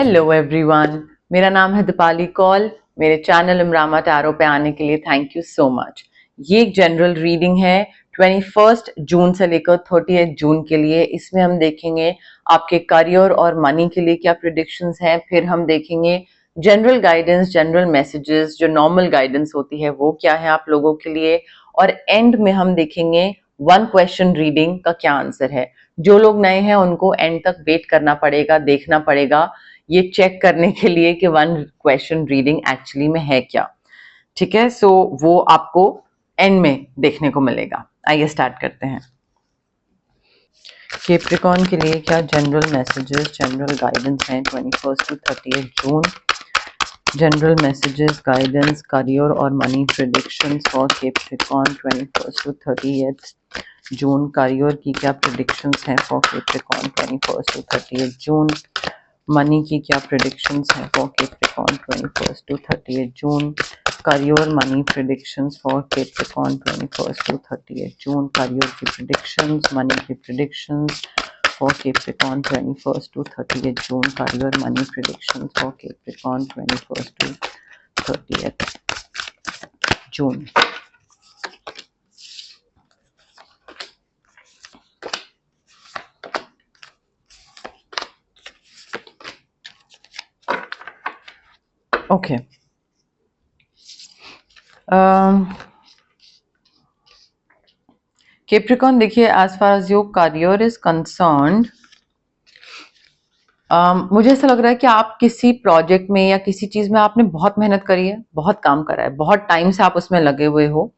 Hello everyone, मेरा नाम है दीपाली कौल। मेरे चैनल इमरामा टैरो पे आने के लिए थैंक यू सो मच। ये एक जनरल रीडिंग है 21 जून से लेकर 30 जून के लिए। इसमें हम देखेंगे आपके करियर और मनी के लिए क्या प्रिडिक्शंस हैं। फिर हम देखेंगे जनरल गाइडेंस, जनरल मैसेजेस, जो नॉर्मल गाइडेंस होती है वो क्या है आप लोगों के लिए। और एंड में हम देखेंगे वन क्वेश्चन रीडिंग का क्या आंसर है। जो लोग नए हैं उनको एंड तक वेट करना पड़ेगा, देखना पड़ेगा, ये चेक करने के लिए कि वन क्वेश्चन रीडिंग एक्चुअली में है क्या। ठीक है, सो वो आपको एंड में देखने को मिलेगा। आइए स्टार्ट करते हैं। कैप्रिकॉर्न के लिए क्या जनरल मैसेजेस, जनरल गाइडेंस हैं 21 to 30 June. General messages, guidance, career और money predictions for Capricorn 21 to 30 June. Career की क्या प्रिडिक्शंस हैं for Capricorn 21 to 30 June. Money की क्या प्रिडिक्शंस हैं for Capricorn 21 to 30 June. Career money predictions for Capricorn 21 to 30 June. Career की predictions, money की predictions for Capricorn 21 to 30 June. Career money predictions for Capricorn 21 to 30 जून। Okay, Capricorn देखिए, as far as your career is concerned, मुझे ऐसा लग रहा है कि आप किसी प्रोजेक्ट में या किसी चीज में आपने बहुत मेहनत करी है, बहुत काम करा है, बहुत टाइम से आप उसमें लगे हुए हो।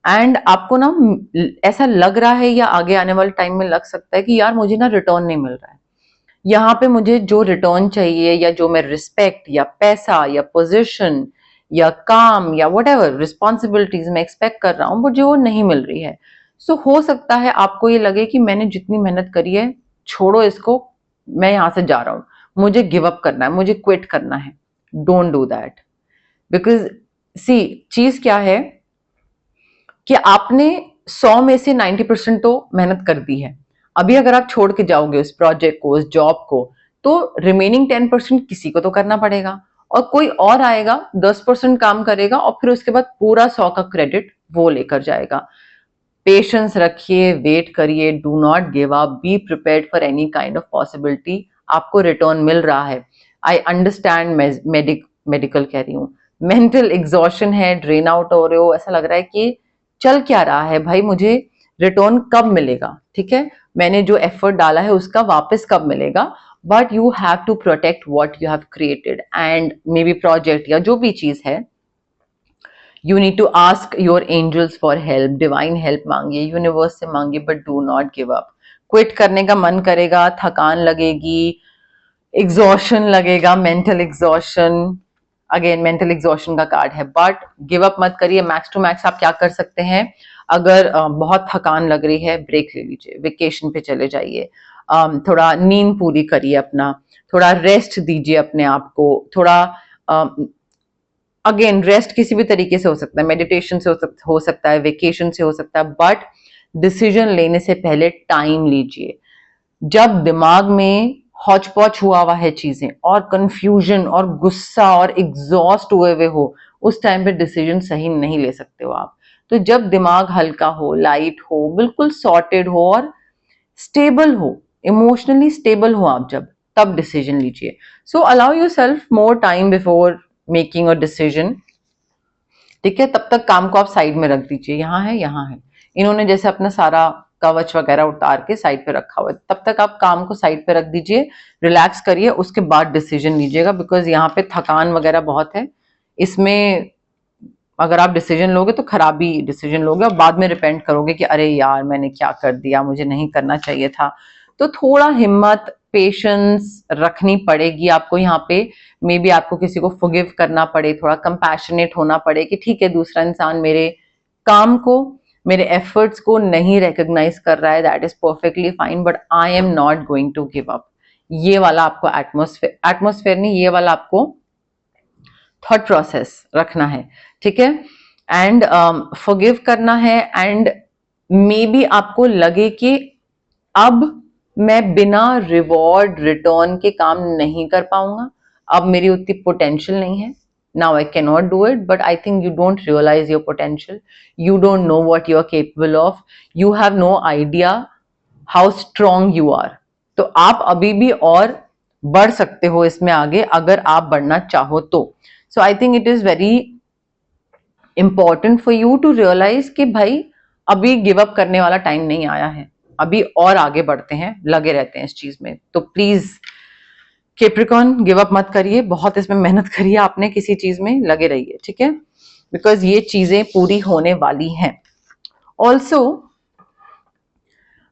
एंड आपको ना ऐसा लग रहा है या आगे आने वाले टाइम में लग सकता है कि यार मुझे ना रिटर्न नहीं मिल रहा है। यहाँ पे मुझे जो रिटर्न चाहिए या जो मैं रिस्पेक्ट या पैसा या पोजीशन या काम या व्हाटएवर रिस्पॉन्सिबिलिटीज मैं एक्सपेक्ट कर रहा हूँ, मुझे वो नहीं मिल रही है। सो हो सकता है आपको ये लगे कि मैंने जितनी मेहनत करी है, छोड़ो इसको, मैं यहाँ से जा रहा हूँ, मुझे गिव अप करना है, मुझे क्विट करना है। डोंट डू दैट, बिकॉज सी चीज क्या है कि आपने 100 में से 90% तो मेहनत कर दी है। अभी अगर आप छोड़ के जाओगे उस प्रोजेक्ट को, उस जॉब को, तो रिमेनिंग 10% किसी को तो करना पड़ेगा और कोई और आएगा 10% काम करेगा और फिर उसके बाद पूरा 100 का क्रेडिट वो लेकर जाएगा। पेशेंस रखिए, वेट करिए, do not give up, be prepared for any kind of possibility. आपको रिटर्न मिल रहा है। आई अंडरस्टैंड, मेडिकल कह रही हूँ, मेंटल एग्जॉशन है, ड्रेन आउट हो रहे हो, ऐसा लग रहा है कि चल क्या रहा है भाई, मुझे रिटर्न कब मिलेगा। ठीक है, मैंने जो एफर्ट डाला है उसका वापस कब मिलेगा। But you have to protect what you have created and maybe project या जो भी चीज है। You need to ask your angels for help, divine help मांगिए, यूनिवर्स से मांगिए, but do not give up. Quit करने का मन करेगा, थकान लगेगी, एग्जॉशन लगेगा, mental exhaustion, again mental exhaustion का कार्ड है, बट गिव अप मत करिए। मैक्स टू मैक्स आप क्या कर सकते हैं, अगर बहुत थकान लग रही है, ब्रेक ले लीजिए, वेकेशन पे चले जाइए, थोड़ा नींद पूरी करिए अपना, थोड़ा रेस्ट दीजिए अपने आप को, थोड़ा अगेन रेस्ट किसी भी तरीके से हो सकता है, मेडिटेशन से हो सकता है, वेकेशन से हो सकता है, बट डिसीजन लेने से पहले टाइम लीजिए। जब दिमाग में हौच पौच हुआ हुआ है चीजें और कंफ्यूजन और गुस्सा और एग्जॉस्ट हुए हुए हो, उस टाइम पे डिसीजन सही नहीं ले सकते हो आप। तो जब दिमाग हल्का हो, लाइट हो, बिल्कुल सॉर्टेड हो और स्टेबल हो, इमोशनली स्टेबल हो आप, जब तब डिसीजन लीजिए। सो allow your self more time before making a decision. ठीक है, तब तक काम को आप साइड में रख दीजिए, यहाँ है यहाँ है। इन्होंने जैसे अपना सारा कवच वगैरह उतार के साइड पे रखा हुआ है, तब तक आप काम को साइड पे रख दीजिए, रिलैक्स करिए, उसके बाद डिसीजन लीजिएगा। बिकॉज यहाँ पे थकान वगैरह बहुत है इसमें। अगर आप डिसीजन लोगे तो खराबी डिसीजन लोगे और बाद में रिपेंट करोगे कि अरे यार मैंने क्या कर दिया, मुझे नहीं करना चाहिए था। तो थोड़ा हिम्मत, पेशेंस रखनी पड़ेगी आपको यहाँ पे। मे बी आपको किसी को फॉरगिव करना पड़े, थोड़ा कंपैशनेट होना पड़े कि ठीक है, दूसरा इंसान मेरे काम को, मेरे एफर्ट्स को नहीं रिकॉग्नाइज कर रहा है, that is perfectly fine, but I am not going to give up. ये वाला आपको एटमोस्फेयर नहीं, ये वाला आपको थॉट प्रोसेस रखना है। ठीक है, एंड फॉरगिव करना है। एंड मे बी आपको लगे कि अब मैं बिना रिवॉर्ड रिटर्न के काम नहीं कर पाऊंगा, अब मेरी उतनी पोटेंशियल नहीं है, now I cannot do it, but I think you don't realize your potential, you don't know what you are capable of, you have no idea how strong you are. तो आप अभी भी और बढ़ सकते हो इसमें आगे अगर आप बढ़ना चाहो तो. So I think it is very important for you to realize कि भाई अभी गिव अप करने वाला टाइम नहीं आया है, अभी और आगे बढ़ते हैं, लगे रहते हैं इस चीज में. तो प्लीज कैप्रिकॉर्न गिव अप मत करिए, बहुत इसमें मेहनत करिए आपने, किसी चीज में लगे रहिए, ठीक है, बिकॉज ये चीजें पूरी होने वाली हैं. ऑल्सो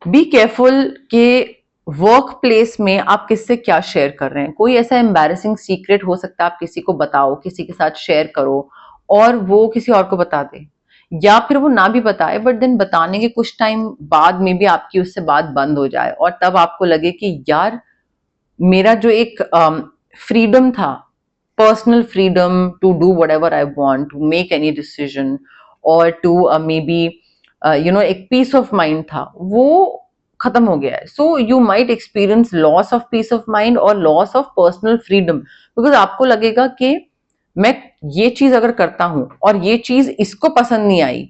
बी केयरफुल के वर्क प्लेस में आप किससे क्या शेयर कर रहे हैं. कोई ऐसा एम्बैरेसिंग सीक्रेट हो सकता है, आप किसी को बताओ, किसी के साथ शेयर करो और वो किसी और को बता दे, या फिर वो ना भी बताए बट देन बताने के कुछ टाइम बाद में भी आपकी उससे बात बंद हो जाए और तब आपको लगे कि यार मेरा जो एक फ्रीडम था, personal freedom to do whatever I want, to make any decision और टू मे बी एक पीस ऑफ माइंड था, वो खत्म हो गया है. So you might experience loss of peace of mind और loss of personal freedom, because आपको लगेगा कि मैं ये चीज अगर करता हूं और ये चीज इसको पसंद नहीं आई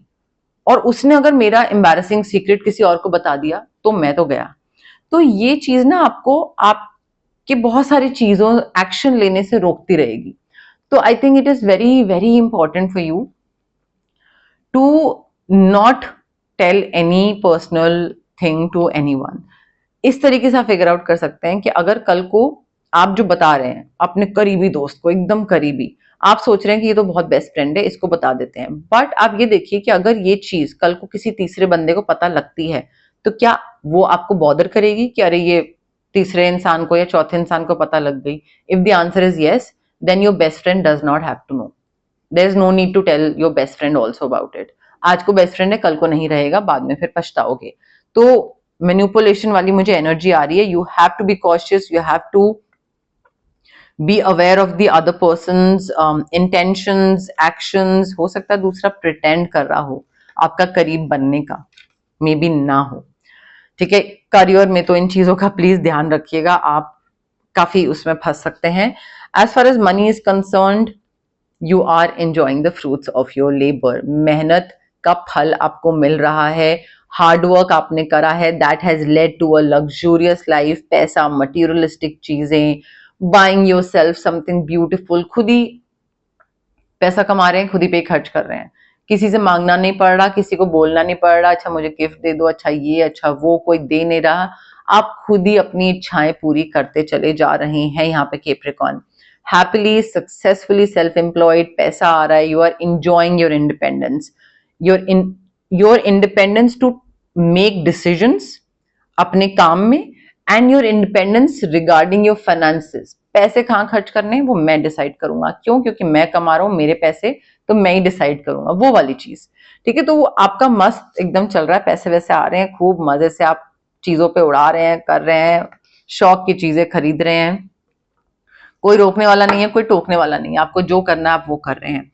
और उसने अगर मेरा एम्बैरेसिंग सीक्रेट किसी और को बता दिया तो मैं तो गया. तो ये चीज ना आपको आपके बहुत सारी चीजों एक्शन लेने से रोकती रहेगी. तो I think it is very very important for you to not tell any personal thing to anyone. इस तरीके से आप फिगर आउट कर सकते हैं कि अगर कल को आप जो बता रहे हैं अपने करीबी दोस्त को, एकदम करीबी, आप सोच रहे हैं कि ये तो बहुत बेस्ट फ्रेंड है, इसको बता देते हैं, बट आप ये देखिए कि अगर ये चीज कल को किसी तीसरे बंदे को पता लगती है तो क्या वो आपको बॉदर करेगी कि अरे ये तीसरे इंसान को या चौथे इंसान को पता लग गई. If the answer is yes, then your best friend does not have to know. There is no need to tell your best friend also about it. आज को बेस्ट फ्रेंड है, कल को नहीं रहेगा, बाद में फिर पछताओगे. तो मैनिपुलेशन वाली मुझे एनर्जी आ रही है. You have to be cautious, you have to be aware of the other person's intentions, actions. हो सकता है दूसरा प्रिटेंड कर रहा हो आपका करीब बनने का, मे बी ना हो, ठीक है. करियर में तो इन चीजों का प्लीज ध्यान रखिएगा, आप काफी उसमें फंस सकते हैं. As far as money is concerned, you are enjoying the fruits of your labour. मेहनत का फल आपको मिल रहा है, हार्ड वर्क आपने करा है, that has led to a luxurious life. पैसा, मटीरियलिस्टिक चीजें, buying yourself something beautiful, खुद ही पैसा कमा रहे हैं, खुद ही पे खर्च कर रहे हैं, किसी से मांगना नहीं पड़ रहा, किसी को बोलना नहीं पड़ रहा, अच्छा मुझे गिफ्ट दे दो, अच्छा ये, अच्छा वो, कोई दे नहीं रहा, आप खुद ही अपनी इच्छाएं पूरी करते चले जा रहे हैं. यहाँ पे Capricorn happily successfully self employed, पैसा आ रहा है, you are enjoying your independence, your independence to make decisions अपने काम में, and your independence regarding your finances. पैसे कहाँ खर्च करने हैं वो मैं डिसाइड करूंगा. क्यों? क्योंकि मैं कमा रहा हूं, मेरे पैसे, तो मैं ही डिसाइड करूंगा, वो वाली चीज, ठीक है. तो वो आपका मस्त एकदम चल रहा है, पैसे वैसे आ रहे हैं, खूब मजे से आप चीजों पे उड़ा रहे हैं, कर रहे हैं, शौक की चीजें खरीद रहे हैं, कोई रोकने वाला नहीं है, कोई टोकने वाला नहीं है, आपको जो करना है आप वो कर रहे हैं.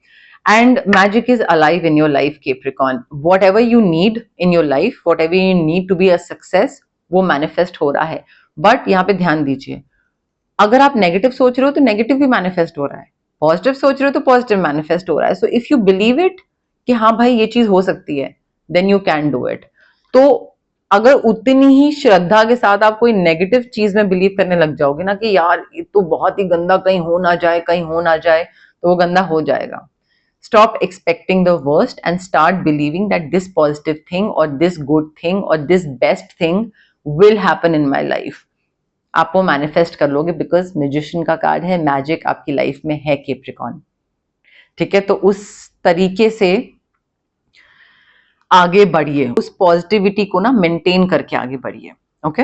And magic is alive in your life, Capricorn. Whatever you need in your life, whatever you need to be a success, वो मैनिफेस्ट हो रहा है. बट यहाँ पे ध्यान दीजिए, अगर आप नेगेटिव सोच रहे हो तो नेगेटिव भी मैनिफेस्ट हो रहा है, पॉजिटिव सोच रहे हो तो पॉजिटिव मैनिफेस्ट हो रहा है. So if you believe it कि हाँ भाई ये चीज हो सकती है, then you can do it. तो अगर उतनी ही श्रद्धा के साथ आप कोई नेगेटिव चीज में बिलीव करने लग जाओगे ना कि यार ये तो बहुत ही गंदा, कहीं हो ना जाए, कहीं हो ना जाए, तो वो गंदा हो जाएगा. Stop expecting the worst and start believing that this positive thing or this good thing or this best thing will happen in my life. आप वो मैनिफेस्ट कर लोगे, बिकॉज मैजिशियन का कार्ड है, मैजिक आपकी लाइफ में है कैप्रिकॉर्न, ठीक है. तो उस तरीके से आगे बढ़िए, उस पॉजिटिविटी को ना मेंटेन करके आगे बढ़िए. ओके,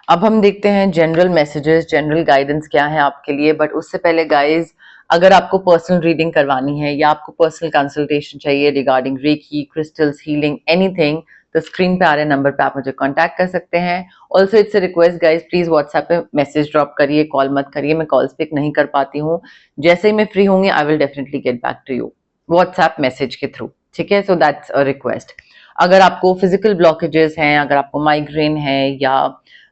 अब हम देखते हैं जनरल मैसेजेस, जनरल गाइडेंस क्या है आपके लिए. बट उससे पहले गाइज, अगर आपको पर्सनल रीडिंग करवानी है या आपको पर्सनल कंसल्टेशन चाहिए regarding reiki, crystals, healing, anything, तो स्क्रीन पे आ रहे नंबर पे आप मुझे कांटेक्ट कर सकते हैं. Also it's a request guys, please WhatsApp पे मैसेज ड्रॉप करिए, कॉल मत करिए, मैं कॉल्स पिक नहीं कर पाती हूँ. जैसे ही मैं फ्री होंगी I will definitely get back to you WhatsApp message के थ्रू, ठीक है. So that's a request. अगर आपको फिजिकल ब्लॉकेजेस हैं, अगर आपको माइग्रेन है या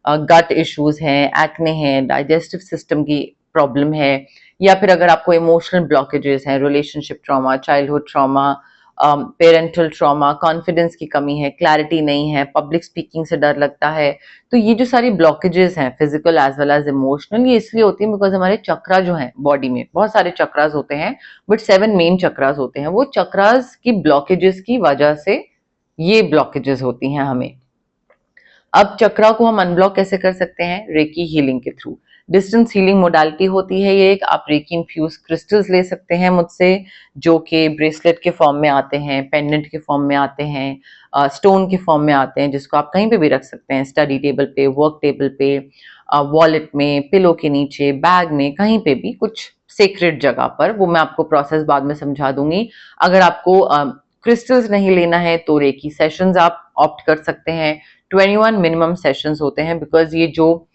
गट इश्यूज हैं, एक्ने हैं, डाइजेस्टिव सिस्टम की प्रॉब्लम है, या फिर अगर आपको इमोशनल ब्लॉकेजेस हैं, relationship trauma, childhood trauma, parental trauma, confidence की कमी है, क्लैरिटी नहीं है, पब्लिक स्पीकिंग से डर लगता है, तो ये जो सारी ब्लॉकेजेस हैं physical as well as emotional, ये इसलिए होती है बिकॉज हमारे चक्रा जो हैं बॉडी में, बहुत सारे चक्रास होते हैं बट 7 मेन चक्रास होते हैं, वो चक्रास की ब्लॉकेजेस की वजह से ये ब्लॉकेजेस होती हैं हमें। अब चक्रा को हम अनब्लॉक कैसे कर सकते हैं? रेकी हीलिंग के थ्रू। डिस्टेंस हीलिंग मोडालिटी होती है ये एक, आप रेकी इन्फ्यूज क्रिस्टल्स ले सकते हैं मुझसे, जो कि ब्रेसलेट के फॉर्म में आते हैं, पेंडेंट के फॉर्म में आते हैं, स्टोन के फॉर्म में आते हैं, जिसको आप कहीं पे भी रख सकते हैं, स्टडी टेबल पे, वर्क टेबल पे, वॉलेट में, पिलो के नीचे, बैग में, कहीं पे भी, कुछ सेक्रेट जगह पर। वो मैं आपको प्रोसेस बाद में समझा दूंगी। अगर आपको क्रिस्टल्स नहीं लेना है तो रेकी सेशंस आप ऑप्ट कर सकते हैं। 21 मिनिमम सेशंस होते हैं बिकॉज ये जो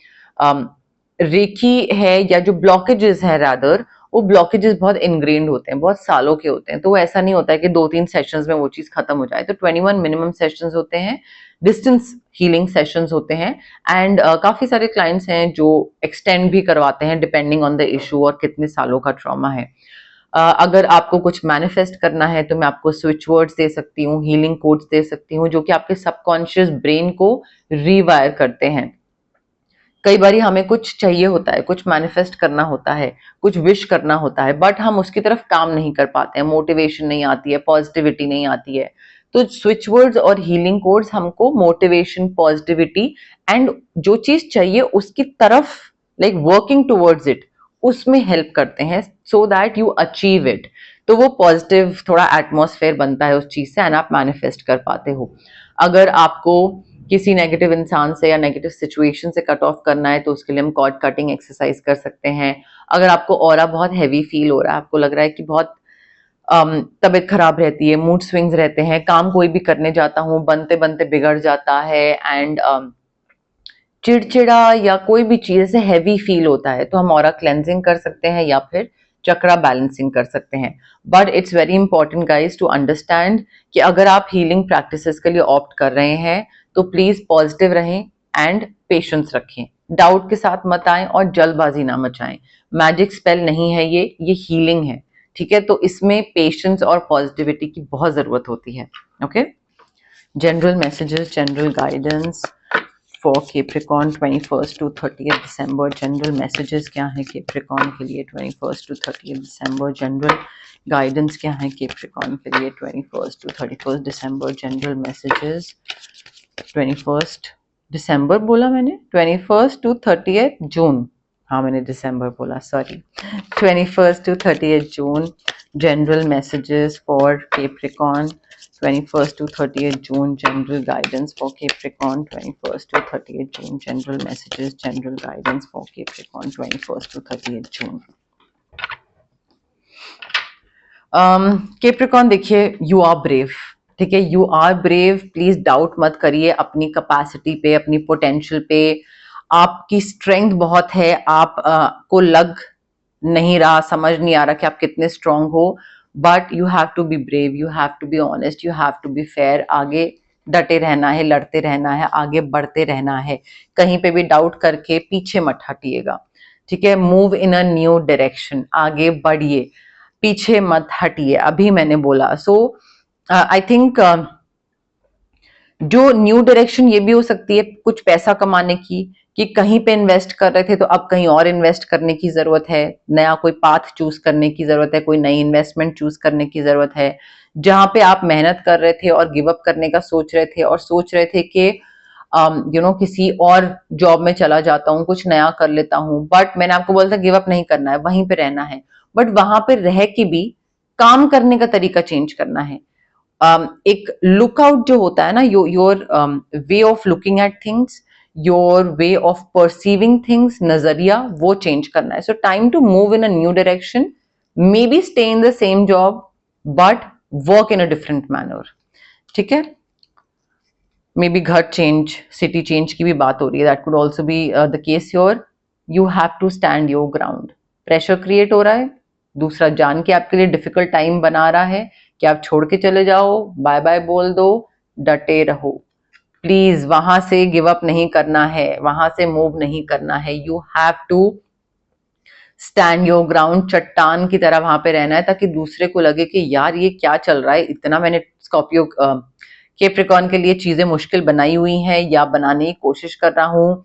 रेकी है या जो ब्लॉकेजेस है रादर, वो ब्लॉकेजेस बहुत इनग्रेन्ड होते हैं, बहुत सालों के होते हैं, तो वो ऐसा नहीं होता है कि 2-3 सेशंस में वो चीज खत्म हो जाए। तो 21 मिनिमम सेशंस होते हैं, डिस्टेंस हीलिंग सेशंस होते हैं, एंड काफी सारे क्लाइंट्स हैं जो एक्सटेंड भी करवाते हैं डिपेंडिंग ऑन द इशू और कितने सालों का ट्रॉमा है। अगर आपको कुछ मैनिफेस्ट करना है तो मैं आपको स्विच वर्ड्स दे सकती हूँ, हीलिंग कोड्स दे सकती हूँ, जो कि आपके सबकॉन्शियस ब्रेन को रीवायर करते हैं। कई बार हमें कुछ चाहिए होता है, कुछ मैनिफेस्ट करना होता है, कुछ विश करना होता है, बट हम उसकी तरफ काम नहीं कर पाते हैं, मोटिवेशन नहीं आती है, पॉजिटिविटी नहीं आती है। तो स्विच वर्ड्स और हीलिंग कोड्स हमको मोटिवेशन, पॉजिटिविटी एंड जो चीज चाहिए उसकी तरफ, लाइक वर्किंग टुवर्ड्स इट, उसमें हेल्प करते हैं, so that you achieve it. तो वो पॉजिटिव थोड़ा एटमॉस्फेयर बनता है उस चीज से, एंड आप मैनिफेस्ट कर पाते हो। अगर आपको किसी नेगेटिव इंसान से या नेगेटिव सिचुएशन से कट ऑफ करना है तो उसके लिए हम कॉर्ड कटिंग एक्सरसाइज कर सकते हैं। अगर आपको ऑरा बहुत हैवी फील हो रहा है, आपको लग रहा है कि बहुत तबीयत खराब रहती है, मूड स्विंग्स रहते हैं, काम कोई भी करने जाता हूँ बनते बनते बिगड़ जाता है, एंड चिड़चिड़ा या कोई भी चीज से हैवी फील होता है, तो हम ऑरा क्लेंजिंग कर सकते हैं या फिर चक्रा बैलेंसिंग कर सकते हैं। But it's very important guys to understand कि अगर आप हीलिंग प्रैक्टिसेस के लिए ऑप्ट कर रहे हैं तो प्लीज पॉजिटिव रहें एंड पेशेंस रखें, डाउट के साथ मत आएं और जल्दबाजी ना मचाएं। मैजिक स्पेल नहीं है ये हीलिंग है, ठीक है? तो इसमें पेशेंस और पॉजिटिविटी की बहुत जरूरत होती है। Okay, general messages, general guidance for Capricorn 21st to 30th December. General messages क्या है कैप्रिकॉर्न के लिए 21st to 30th December? General guidance क्या है कैप्रिकॉर्न के लिए 21st to 31st December? General messages 21st दिसंबर बोला मैंने, 21st to 30th जून, हाँ मैंने दिसंबर बोला, sorry. 21st to 30th June general messages for Capricorn 21st to 30th June, general guidance for Capricorn 21st to 30th June, general messages, general guidance for Capricorn 21st to 30th June. Capricorn देखिए, you are brave, ठीक है? You are brave, please doubt मत करिए अपनी capacity पे, अपनी potential पे। आपकी स्ट्रेंथ बहुत है, आप को लग नहीं रहा, समझ नहीं आ रहा कि आप कितने स्ट्रांग हो, but you have to be brave, you have to be honest, you have to be fair. आगे डटे रहना है, लड़ते रहना है, आगे बढ़ते रहना है, कहीं पे भी डाउट करके पीछे मत हटिएगा, ठीक है? Move in a new direction, आगे बढ़िए, पीछे मत हटिए, अभी मैंने बोला। सो आई थिंक जो न्यू डायरेक्शन ये भी हो सकती है कुछ पैसा कमाने की, कि कहीं पे इन्वेस्ट कर रहे थे तो अब कहीं और इन्वेस्ट करने की जरूरत है, नया कोई पाथ चूज करने की जरूरत है, कोई नई इन्वेस्टमेंट चूज करने की जरूरत है। जहां पे आप मेहनत कर रहे थे और गिव अप करने का सोच रहे थे और सोच रहे थे कि किसी और जॉब में चला जाता हूँ, कुछ नया कर लेता हूँ, बट मैंने आपको बोला था गिव अप नहीं करना है, वहीं पे रहना है, बट वहां पे रह के भी काम करने का तरीका चेंज करना है। एक लुकआउट जो होता है ना, your way of looking at things, your way of perceiving things, नजरिया वो चेंज करना है। So time to move in a new direction, maybe stay in the same job but work in a different manner, ठीक है? Maybe घर change, city change की भी बात हो रही है, that could also be the case your. You have to stand your ground. Pressure create हो रहा है, दूसरा जान के आपके लिए डिफिकल्ट टाइम बना रहा है कि आप छोड़ के चले जाओ, बाय बाय बोल दो, डटे रहो, प्लीज वहां से गिव अप नहीं करना है, वहां से मूव नहीं करना है। You have to stand your ground, चट्टान की तरह वहां पे रहना है, ताकि दूसरे को लगे कि यार ये क्या चल रहा है, इतना मैंने स्कॉर्पियो कैप्रिकॉर्न के लिए चीजें मुश्किल बनाई हुई हैं या बनाने की कोशिश कर रहा हूं,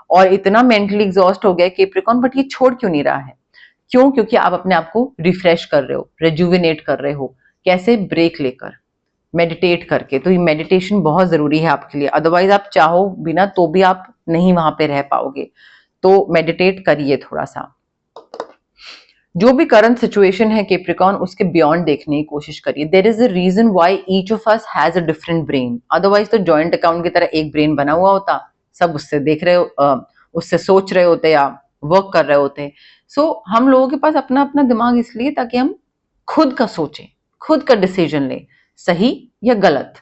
और इतना मेंटली एग्जॉस्ट हो गया कैप्रिकॉन, बट ये छोड़ क्यों नहीं रहा है? क्यों? क्योंकि आप अपने आप को रिफ्रेश कर रहे हो, रेजुविनेट कर रहे हो। कैसे? ब्रेक लेकर, मेडिटेट करके। तो ये मेडिटेशन बहुत जरूरी है आपके लिए, अदरवाइज आप चाहो बिना तो भी आप नहीं वहां पे रह पाओगे। तो मेडिटेट करिए थोड़ा सा। जो भी करंट सिचुएशन है कैप्रिकॉन, उसके बियॉन्ड देखने की कोशिश करिए। There is a reason why each of us has a different brain, otherwise तो जॉइंट अकाउंट की तरह एक ब्रेन बना हुआ होता, सब उससे देख रहे हो, उससे सोच रहे होते या वर्क कर रहे होते। सो हम लोगों के पास अपना अपना दिमाग इसलिए ताकि हम खुद का सोचें, खुद का डिसीजन लें, सही या गलत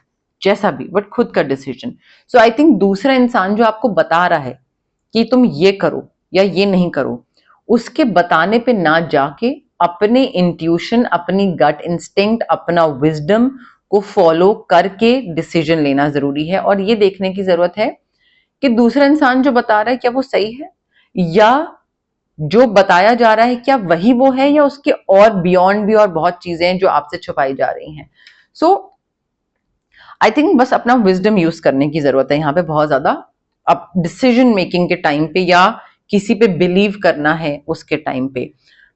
जैसा भी, बट खुद का डिसीजन। सो आई थिंक दूसरा इंसान जो आपको बता रहा है कि तुम ये करो या ये नहीं करो, उसके बताने पे ना जाके अपने इंट्यूशन, अपनी गट इंस्टिंक्ट, अपना विजडम को फॉलो करके डिसीजन लेना जरूरी है। और ये देखने की जरूरत है कि दूसरा इंसान जो बता रहा है क्या वो सही है, या जो बताया जा रहा है क्या वही वो है, या उसके और बियॉन्ड भी और बहुत चीजें हैं जो आपसे छुपाई जा रही हैं। सो आई थिंक बस अपना विजडम यूज करने की जरूरत है यहाँ पे बहुत ज्यादा। अब डिसीजन मेकिंग के टाइम पे या किसी पे बिलीव करना है उसके टाइम पे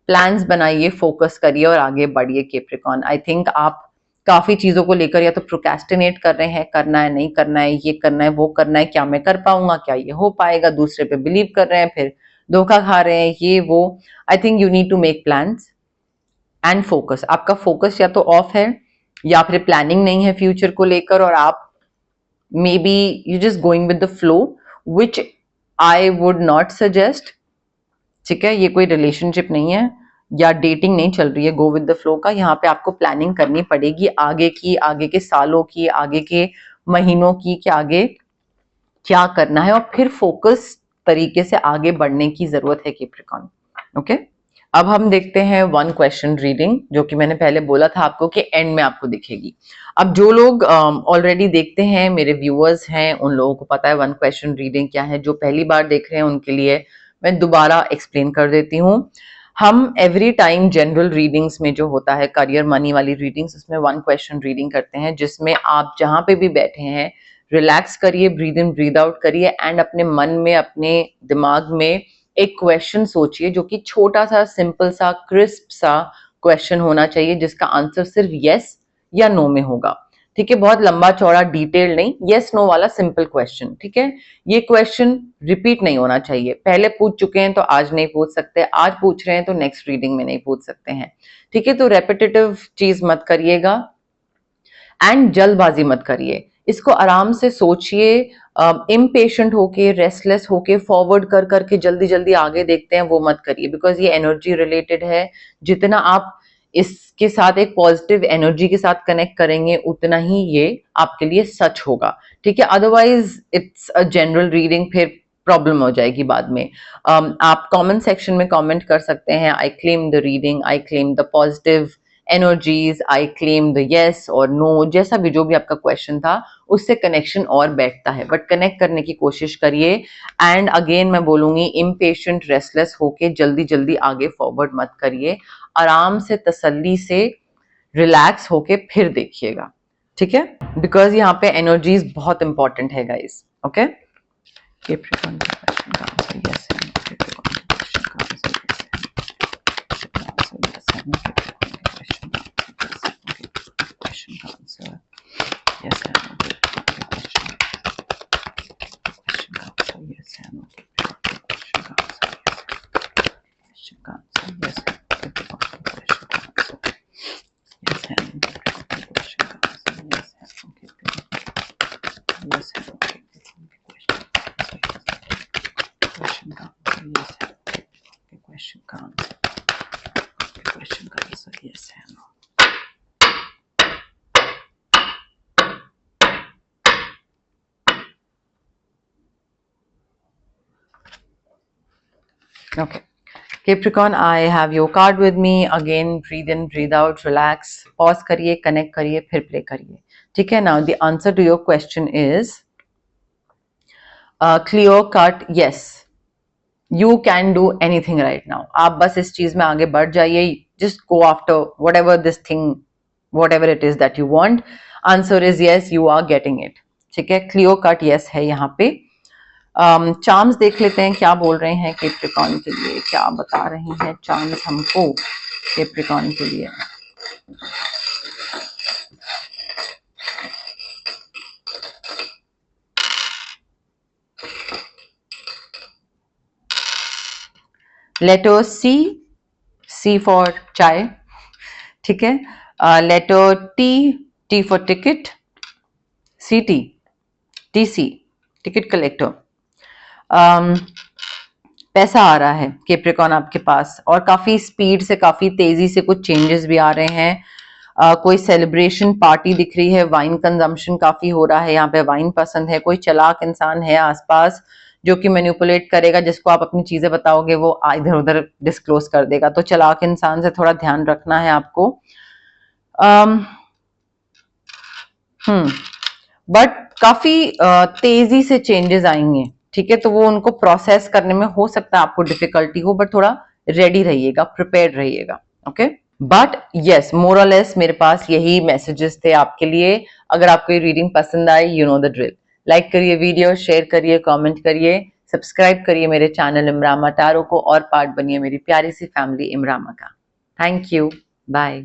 प्लान्स बनाइए, फोकस करिए और आगे बढ़िए कैप्रिकॉन। आई थिंक आप काफी चीजों को लेकर या तो प्रोक्रेस्टिनेट कर रहे हैं, करना है नहीं करना है, ये करना है वो करना है, क्या मैं कर पाऊंगा, क्या ये हो पाएगा, दूसरे पे बिलीव कर रहे हैं फिर धोखा खा रहे हैं, ये वो। I think you need to make plans and focus. आपका फोकस या तो ऑफ है या फिर प्लानिंग नहीं है फ्यूचर को लेकर, और आप may be you just going with the flow, which I would not suggest. ठीक है, ये कोई रिलेशनशिप नहीं है या डेटिंग नहीं चल रही है गो विद द फ्लो का। यहाँ पे आपको प्लानिंग करनी पड़ेगी आगे की, आगे के सालों की, आगे के महीनों की, कि आगे क्या करना है, और फिर फोकस तरीके से आगे बढ़ने की जरूरत है कैप्रिकॉन। ओके, अब हम देखते हैं वन क्वेश्चन रीडिंग, जो कि मैंने पहले बोला था आपको कि एंड में आपको दिखेगी। अब जो लोग ऑलरेडी देखते हैं, मेरे व्यूअर्स हैं, उन लोगों को पता है वन क्वेश्चन रीडिंग क्या है। जो पहली बार देख रहे हैं उनके लिए मैं दोबारा एक्सप्लेन कर देती हूँ। हम एवरी टाइम जनरल रीडिंग्स में जो होता है करियर मनी वाली रीडिंग्स, उसमें वन क्वेश्चन रीडिंग करते हैं, जिसमें आप जहां पे भी बैठे हैं रिलैक्स करिए, ब्रीद इन ब्रीद आउट करिए, एंड अपने मन में, अपने दिमाग में एक क्वेश्चन सोचिए जो कि छोटा सा, सिंपल सा, क्रिस्प सा क्वेश्चन होना चाहिए, जिसका आंसर सिर्फ यस या नो में होगा। ठीक है, बहुत लंबा चौड़ा डिटेल नहीं, यस नो वाला सिंपल क्वेश्चन। ठीक है, ये क्वेश्चन रिपीट नहीं होना चाहिए, पहले पूछ चुके हैं तो आज नहीं पूछ सकते, आज पूछ रहे हैं तो नेक्स्ट रीडिंग में नहीं पूछ सकते हैं। ठीक है, तो रेपिटेटिव चीज मत करिएगा एंड जल्दबाजी मत करिए, इसको आराम से सोचिए। इम्पेशेंट होके, रेस्टलेस होके, फॉरवर्ड कर करके जल्दी जल्दी आगे देखते हैं, वो मत करिए, बिकॉज ये एनर्जी रिलेटेड है। जितना आप इसके साथ एक पॉजिटिव एनर्जी के साथ कनेक्ट करेंगे, उतना ही ये आपके लिए सच होगा। ठीक है, otherwise it's a general reading, फिर प्रॉब्लम हो जाएगी बाद में। आप कमेंट सेक्शन में कमेंट कर सकते हैं, I claim the reading, I claim the positive energies, I claim the yes और नो, जैसा भी जो भी आपका क्वेश्चन था उससे कनेक्शन और बैठता है, बट कनेक्ट करने की कोशिश करिए। एंड अगेन मैं बोलूंगी, इम्पेशेंट, रेस्टलेस होके जल्दी जल्दी आगे फॉरवर्ड मत करिए, आराम से, तसल्ली से, रिलैक्स होके फिर देखिएगा। ठीक है, बिकॉज यहाँ पे एनर्जीज बहुत इंपॉर्टेंट है guys. Okay, yes and no. Question का answer yes and no. Question का answer yes. Question का answer yes. Question का answer yes and no. Question का answer yes and no. Yes and no. Question का answer yes. Question का answer. Question का answer yes and no. Okay, Capricorn, I have your card with me. Again, breathe in, breathe out, relax, pause करिए, connect करिए, फिर play करिए। ठीक है, now the answer to your question is clear cut, yes, you can do anything right now. आप बस इस चीज में आगे बढ़ जाइए, just go after whatever this thing, whatever it is that you want. Answer is yes, you are getting it. ठीक है, क्लियर कट यस है यहाँ पे। चार्म्स देख लेते हैं क्या बोल रहे हैं कैप्रिकॉर्न के लिए, क्या बता रहे हैं चार्म्स हमको कैप्रिकॉर्न के लिए। Letter C, C for chai, ठीक है। Letter T, T for ticket, C T, T C, ticket collector. पैसा आ रहा है कैप्रिकॉर्न आपके पास, और काफी स्पीड से, काफी तेजी से कुछ चेंजेस भी आ रहे हैं। कोई सेलिब्रेशन पार्टी दिख रही है, वाइन कंजम्पशन काफी हो रहा है यहाँ पे, वाइन पसंद है, कोई चालाक इंसान है आसपास जो कि मैनिपुलेट करेगा, जिसको आप अपनी चीजें बताओगे वो इधर उधर डिस्क्लोज कर देगा, तो चालाक इंसान से थोड़ा ध्यान रखना है आपको। बट काफी तेजी से चेंजेस आएंगे, ठीक है, तो वो उनको प्रोसेस करने में हो सकता है आपको डिफिकल्टी हो, बट थोड़ा रेडी रहिएगा, प्रिपेयर्ड रहिएगा, ओके। बट यस, मोर और लेस मेरे पास यही मैसेजेस थे आपके लिए। अगर आपको ये रीडिंग पसंद आई, you know the drill, like करिए वीडियो, शेयर करिए, कमेंट करिए, सब्सक्राइब करिए मेरे चैनल इमरामा टैरो को, और पार्ट बनिए मेरी प्यारी सी फैमिली इमरामा का। Thank you, bye.